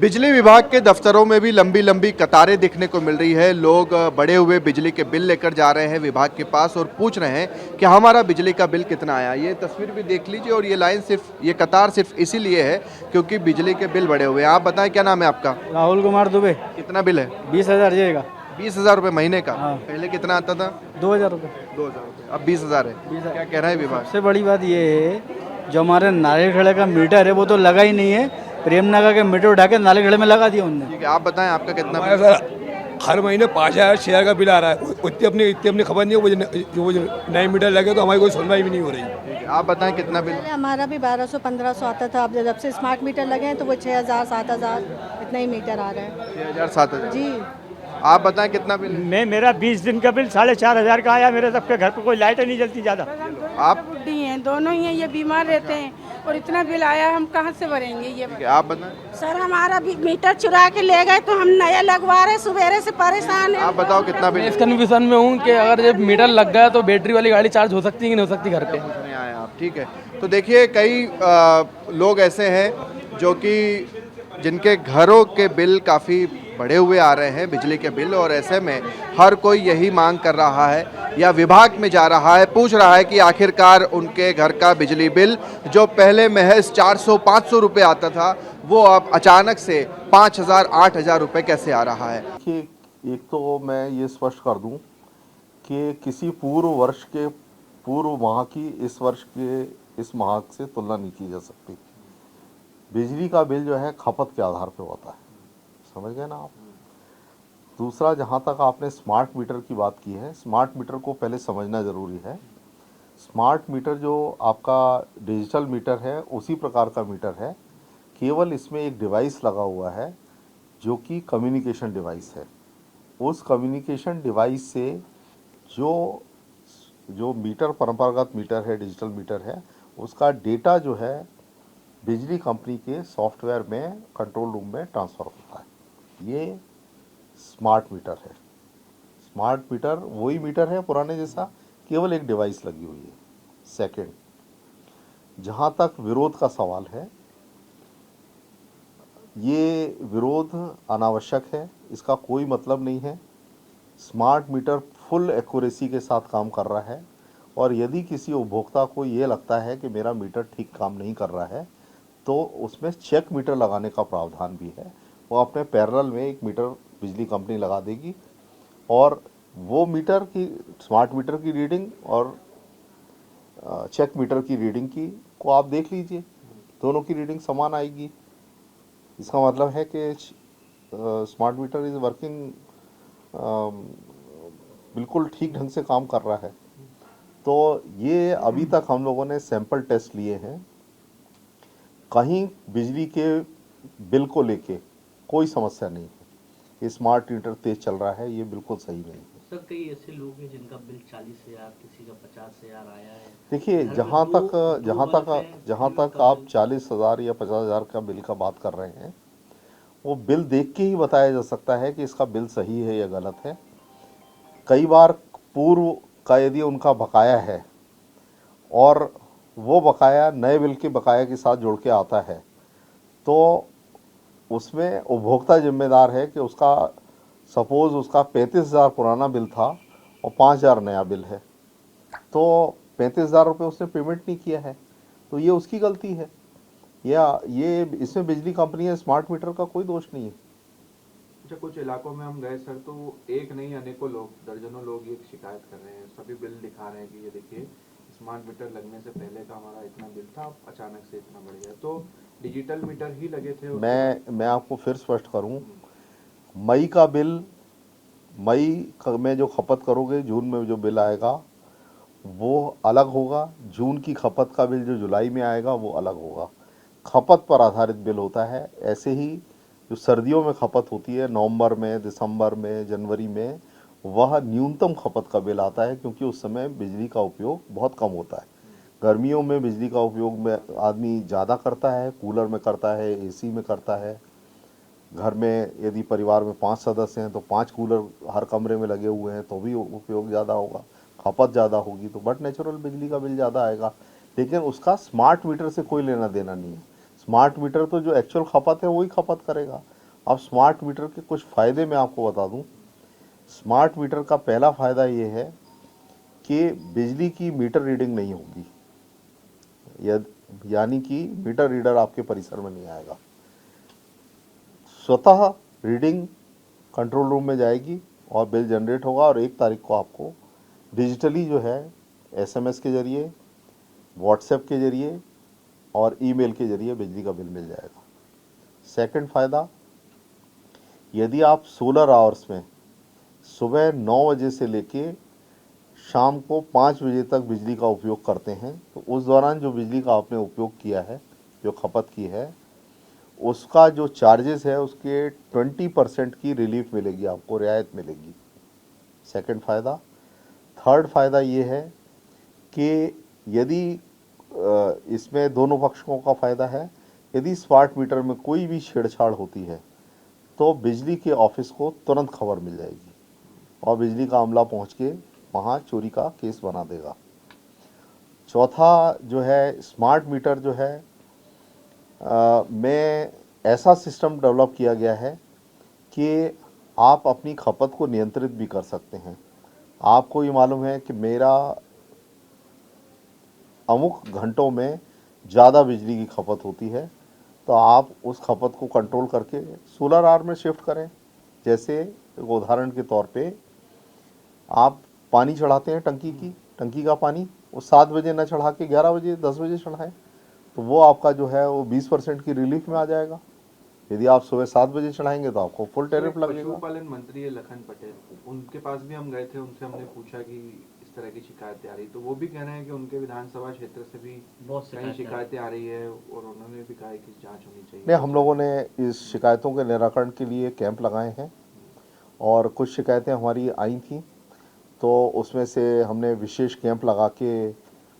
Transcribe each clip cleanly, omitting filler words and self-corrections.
बिजली विभाग के दफ्तरों में भी लंबी लंबी कतारें देखने को मिल रही है। लोग बढ़े हुए बिजली के बिल लेकर जा रहे हैं विभाग के पास और पूछ रहे हैं कि हमारा बिजली का बिल कितना आया। ये तस्वीर भी देख लीजिए और ये लाइन सिर्फ ये कतार सिर्फ इसीलिए है क्योंकि बिजली के बिल बढ़े हुए हैं। आप बताएं क्या नाम है आपका? राहुल कुमार दुबे। कितना बिल है? 20,000 जाएगा। 20,000 रुपये महीने का? हाँ। पहले कितना आता था? 2,000 रुपये। 2,000 रुपये, अब 20,000 है। 20,000। क्या कह रहा है विभाग? सबसे बड़ी बात ये है, जो हमारे नाले खड़े का मीटर है वो तो लगा ही नहीं है। प्रेमनगर के मीटर उठा के नाले खड़े में लगा दिया उनने। ठीक है, आप बताएं आपका कितना हमारे बिल? सर हर महीने 5,000 शेयर का बिल आ रहा है। इतनी खबर नहीं है। वो जो नए मीटर लगे तो हमारी कोई सुनवाई भी नहीं हो रही। ठीक है, आप बताएं कितना बिल? पहले हमारा भी 1200-1500 आता था। अब जब से स्मार्ट मीटर लगे हैं तो वो 6,000-7,000 इतना ही मीटर आ रहा है। 6,000-7,000। जी। आप बताएं कितना बिल है? मेरा 20 दिन का बिल 4,500 का आया। मेरे सबके घर पे कोई लाइट नहीं जलती ज़्यादा। आप? बुढ़ी हैं, दोनों ही हैं, ये बीमार रहते हैं और इतना बिल आया, हम कहाँ से भरेंगे ये? ठीक है, आप बताएं। सर हमारा भी मीटर चुरा के ले गए तो हम नया लगवा रहे, सुबेरे से परेशान है। आप बताओ कितना बिल? इस कन्फ्यूजन में हूँ कि अगर जब मीटर लग गया तो बैटरी वाली गाड़ी चार्ज हो सकती है कि नहीं हो सकती घर पे। नहीं आए आप? ठीक है, तो देखिए कई लोग ऐसे हैं जो कि जिनके घरों के बिल काफ़ी बढ़े हुए आ रहे हैं, बिजली के बिल, और ऐसे में हर कोई यही मांग कर रहा है या विभाग में जा रहा है, पूछ रहा है कि आखिरकार उनके घर का बिजली बिल जो पहले महज 400-500 रुपये आता था वो अब अचानक से 5,000-8,000 रुपये कैसे आ रहा है। देखिए, एक तो मैं ये स्पष्ट कर दूं कि किसी पूर्व वर्ष के पूर्व माह की इस वर्ष के इस माह से तुलना नहीं की जा सकती। बिजली का बिल जो है खपत के आधार पर होता है, समझ गए ना आप। दूसरा, जहाँ तक आपने स्मार्ट मीटर की बात की है, स्मार्ट मीटर को पहले समझना ज़रूरी है। स्मार्ट मीटर जो आपका डिजिटल मीटर है उसी प्रकार का मीटर है, केवल इसमें एक डिवाइस लगा हुआ है जो कि कम्युनिकेशन डिवाइस है। उस कम्युनिकेशन डिवाइस से जो मीटर परंपरागत मीटर है, डिजिटल मीटर है, उसका डेटा जो है बिजली कंपनी के सॉफ्टवेयर में कंट्रोल रूम में ट्रांसफ़र होता है। ये स्मार्ट मीटर है। स्मार्ट मीटर वही मीटर है पुराने जैसा, केवल एक डिवाइस लगी हुई है। सेकंड, जहाँ तक विरोध का सवाल है, ये विरोध अनावश्यक है, इसका कोई मतलब नहीं है। स्मार्ट मीटर फुल एक्यूरेसी के साथ काम कर रहा है और यदि किसी उपभोक्ता को ये लगता है कि मेरा मीटर ठीक काम नहीं कर रहा है तो उसमें चेक मीटर लगाने का प्रावधान भी है। वो अपने पैरेलल में एक मीटर बिजली कंपनी लगा देगी और वो मीटर की, स्मार्ट मीटर की रीडिंग और चेक मीटर की रीडिंग की को आप देख लीजिए, दोनों की रीडिंग समान आएगी। इसका मतलब है कि स्मार्ट मीटर इज़ वर्किंग, बिल्कुल ठीक ढंग से काम कर रहा है। तो ये अभी तक हम लोगों ने सैंपल टेस्ट लिए हैं, कहीं बिजली के बिल को लेके कोई समस्या नहीं है। ये स्मार्ट मीटर तेज चल रहा है, ये बिल्कुल सही नहीं है। सर, कई ऐसे लोग हैं जिनका बिल 40,000, किसी का 50,000 आया है। देखिए, जहाँ तक आप 40,000 या 50,000 का बिल का बात कर रहे हैं, वो बिल देख के ही बताया जा सकता है कि इसका बिल सही है या गलत है। कई बार पूर्व का यदि उनका बकाया है और वो बकाया नए बिल के बकाया के साथ जोड़ के आता है तो उसमें उपभोक्ता जिम्मेदार है कि उसका, सपोज़ उसका 35,000 पुराना बिल था और 5,000 नया बिल है, तो 35,000 रुपये उसने पेमेंट नहीं किया है, तो ये उसकी गलती है या ये इसमें बिजली कंपनी है, स्मार्ट मीटर का कोई दोष नहीं है। अच्छा, कुछ इलाकों में हम गए सर तो एक नहीं अनेकों लोग, दर्जनों लोग ये शिकायत कर रहे हैं, सभी बिल दिखा रहे हैं कि ये देखिए स्मार्ट मीटर लगने से पहले का हमारा इतना बिल था, अचानक से इतना बढ़ गया। तो डिजिटल मीटर ही लगे थे। मैं आपको फिर स्पष्ट करूं, मई का बिल, मई में जो खपत करोगे, जून में जो बिल आएगा वो अलग होगा। जून की खपत का बिल जो जुलाई में आएगा वो अलग होगा। खपत पर आधारित बिल होता है। ऐसे ही जो सर्दियों में खपत होती है, नवंबर में, दिसंबर में, जनवरी में, वह न्यूनतम खपत का बिल आता है क्योंकि उस समय बिजली का उपयोग बहुत कम होता है। गर्मियों में बिजली का उपयोग में आदमी ज़्यादा करता है, कूलर में करता है, एसी में करता है। घर में यदि परिवार में 5 सदस्य हैं तो 5 कूलर हर कमरे में लगे हुए हैं तो भी उपयोग ज़्यादा होगा, खपत ज़्यादा होगी, तो बट नेचुरल बिजली का बिल ज़्यादा आएगा। लेकिन उसका स्मार्ट मीटर से कोई लेना देना नहीं है। स्मार्ट मीटर तो जो एक्चुअल खपत है वही खपत करेगा। अब स्मार्ट मीटर के कुछ फ़ायदे मैं आपको बता दूं। स्मार्ट मीटर का पहला फ़ायदा ये है कि बिजली की मीटर रीडिंग नहीं होगी, यानी कि मीटर रीडर आपके परिसर में नहीं आएगा। स्वतः रीडिंग कंट्रोल रूम में जाएगी और बिल जनरेट होगा और 1 तारीख को आपको डिजिटली जो है SMS के ज़रिए, व्हाट्सएप के ज़रिए और ईमेल के ज़रिए बिजली का बिल मिल जाएगा। सेकंड फ़ायदा, यदि आप सोलर आवर्स में सुबह 9 बजे से लेके शाम को 5 बजे तक बिजली का उपयोग करते हैं, तो उस दौरान जो बिजली का आपने उपयोग किया है, जो खपत की है, उसका जो चार्जेस है उसके 20% की रिलीफ मिलेगी, आपको रियायत मिलेगी। सेकंड फ़ायदा। थर्ड फ़ायदा ये है कि यदि इसमें दोनों पक्षों का फ़ायदा है, यदि स्मार्ट मीटर में कोई भी छेड़छाड़ होती है तो बिजली के ऑफिस को तुरंत खबर मिल जाएगी और बिजली का अमला पहुंच के वहाँ चोरी का केस बना देगा। चौथा जो है स्मार्ट मीटर जो है में ऐसा सिस्टम डेवलप किया गया है कि आप अपनी खपत को नियंत्रित भी कर सकते हैं। आपको ये मालूम है कि मेरा अमुक घंटों में ज़्यादा बिजली की खपत होती है, तो आप उस खपत को कंट्रोल करके सोलर आवर में शिफ्ट करें। जैसे एक उदाहरण के तौर पे आप पानी चढ़ाते हैं टंकी का पानी, वो 7 बजे न चढ़ा के 11 बजे 10 बजे चढ़ाएं, तो वो आपका जो है वो 20% की रिलीफ में आ जाएगा। यदि आप सुबह 7 बजे चढ़ाएंगे तो आपको फुल टैरिफ लगेगा। पशुपालन मंत्री है लखन पटेल, उनके पास भी हम गए थे, उनसे हमने पूछा कि इस तरह की शिकायतें आ रही, तो वो भी कह रहे हैं कि उनके विधानसभा क्षेत्र से भी बहुत कई शिकायतें आ रही है और उन्होंने भी कहा है कि जांच होनी चाहिए। नहीं, हम लोगों ने इस शिकायतों के निराकरण के लिए कैंप लगाए हैं और कुछ शिकायतें हमारी आई थी, तो उसमें से हमने विशेष कैंप लगा के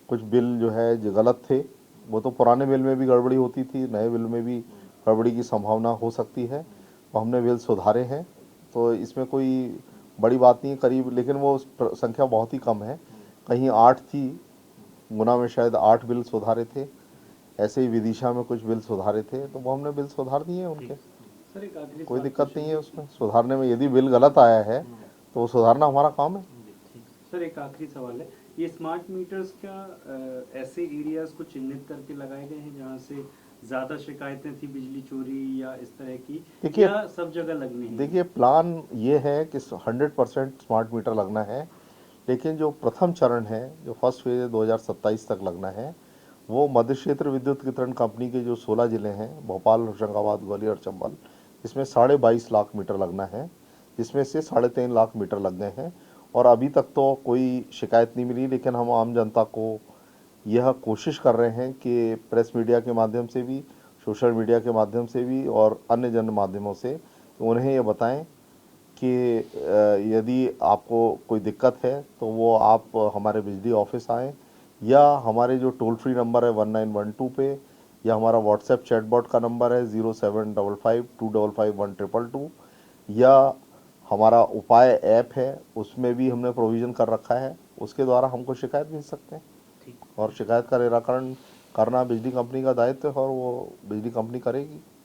कुछ बिल जो है जो गलत थे, वो तो पुराने बिल में भी गड़बड़ी होती थी, नए बिल में भी गड़बड़ी की संभावना हो सकती है, तो हमने बिल सुधारे हैं। तो इसमें कोई बड़ी बात नहीं है, करीब, लेकिन वो संख्या बहुत ही कम है। कहीं 8 थी, गुना में शायद 8 बिल सुधारे थे, ऐसे ही विदिशा में कुछ बिल सुधारे थे, तो वो हमने बिल सुधार दिए उनके। सर एक आखिरी कोई दिक्कत नहीं है उसमें सुधारने में। यदि बिल गलत आया है तो वो सुधारना हमारा काम है। सर एक आखिरी सवाल है, ये स्मार्ट मीटर्स क्या ऐसे एरियाज को चिन्हित करके लगाए गए हैं जहाँ से ज्यादा शिकायतें थी बिजली चोरी या इस तरह की, देखिए, या सब जगह लगने हैं? देखिए, प्लान ये है कि 100% स्मार्ट मीटर लगना है, लेकिन जो प्रथम चरण है, जो फर्स्ट फेज है 2027 तक लगना है, वो मध्य क्षेत्र विद्युत वितरण कंपनी के जो 16 जिले हैं, भोपाल, होशंगाबाद, ग्वालियर, चंबल, इसमें 22.5 लाख मीटर लगना है, जिसमें से 3.5 लाख मीटर लग गए हैं और अभी तक तो कोई शिकायत नहीं मिली। लेकिन हम आम जनता को यह कोशिश कर रहे हैं कि प्रेस मीडिया के माध्यम से भी, सोशल मीडिया के माध्यम से भी और अन्य जन माध्यमों से उन्हें ये बताएं कि यदि आपको कोई दिक्कत है तो वो आप हमारे बिजली ऑफिस आएँ या हमारे जो टोल फ्री नंबर है 1912 पे, या हमारा व्हाट्सएप चैटबॉट का नंबर है 0755255122, या हमारा उपाय ऐप है, उसमें भी हमने प्रोविज़न कर रखा है, उसके द्वारा हमको शिकायत भेज सकते हैं और शिकायत का निराकरण करना बिजली कंपनी का दायित्व है और वो बिजली कंपनी करेगी।